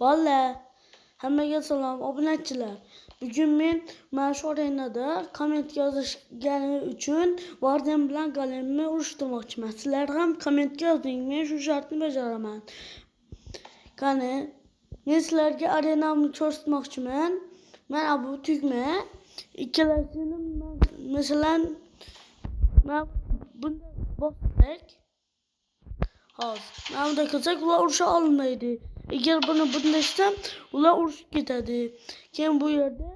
Vallahi hammaga salom obunachilar. Bugun men mana shu arenada komment yozishgani uchun Warden bilan golemni urishtirmoqchiman. Sizlar ham kommentga yozing. Men shu shartni bajaraman. Qani, men sizlarga arenamni ko'rsatmoqchiman. Mana bu tugma. Ikkalasini masalan bunda bossak. Hozir. Mana bunda qilsak ular urusha olmaydi. Eğer bunu bundaşsam ular urushib ketadi. Keyin bu yerda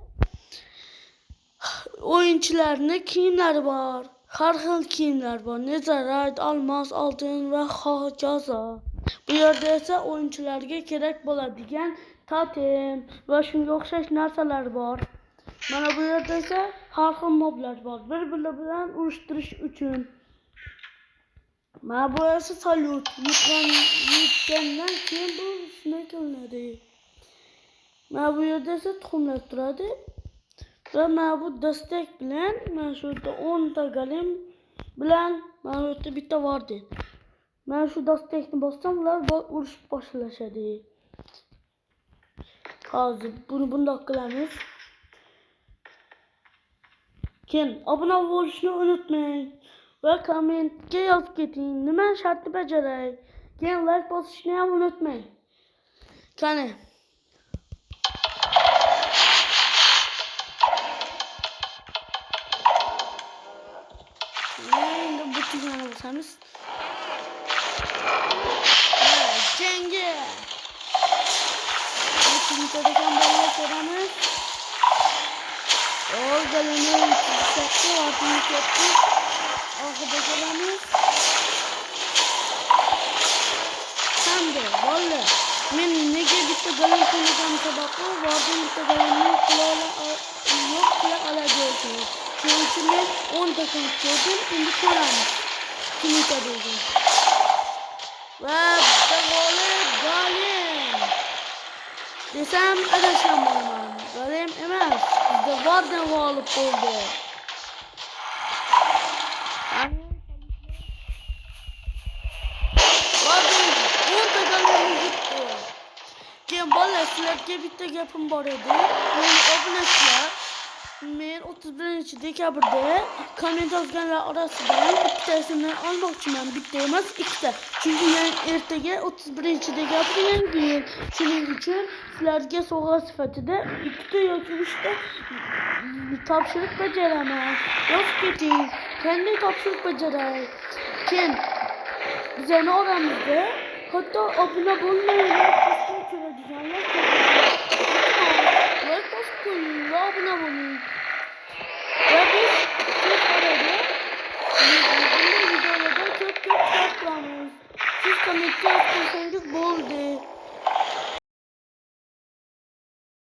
o'yinchilarning kiyimlari bor. Har xil kiyimlar bor. Nezarat, olmos, oltin va hokazo. Bu yerda esa o'yinchilarga kerak bo'ladigan totem va shunga o'xshash narsalar bor. Mana bu yerda esa har xil moblar bor. Bir-biri bilan urushtirish uchun. Mana bu esa salyut. Yutgandan keyin bu shunday qilinadi. Mana bu yerda esa tuxumlar turadi. Ve mana bu dastak bilan mana shu yerda 10 ta golem bilan mana bu yerda bitta Warden. Mana shu dastakni bossam ular urushib boshlashadi. Hozir buni bundoq qilamiz. Keyin obuna bo'lishni unutmang va kommentga yozib keting. Nima shartni bajaray? Keyin like bosishni ham unutmang. Qani. Endi bu tugmani bosamiz. Jangga. Bittadan bolalar ko'ramiz. Golemni tutsak, Wardenni ketdi. Oxirida ko'ramiz. Hamda bolalar, men nega bitta golem qo'yganim sababli Warden bitta golemni yo'q qila oladi. Shuning uchun men 10 ta qilib qo'ydim. Endi ko'ramiz. Kim yutadi ekan. Va bitta golem. Desam adashgan bo'laman. Golem emas, bizda Warden g'olib bo'ldi. Warden 10 ta golemni yutdi. Keyin bolalar, sizlarga bitta gapim bor edi. Men obunachilar, men 31 dekabrda komment yozganlar orasidan bittasini olmoqchiman. Bitta emas, ikkita. Chunki ertaga 31 dekabr yangi yil. Shuning uchun sizlarga sovg'a sifatida ikkita yoki uchta topshiriq bajaraman. Yozib keting. Qanday topshiriq bajaray? Keyin bizani oramizda hatto obuna bo'lmaydiganlar ko'radiganlar like bosib qo'ying va obuna bo'ling. Va biz tez orada bunday videolarda ko'p chiqaramiz. Siz kommentga yozsangiz bo'ldi.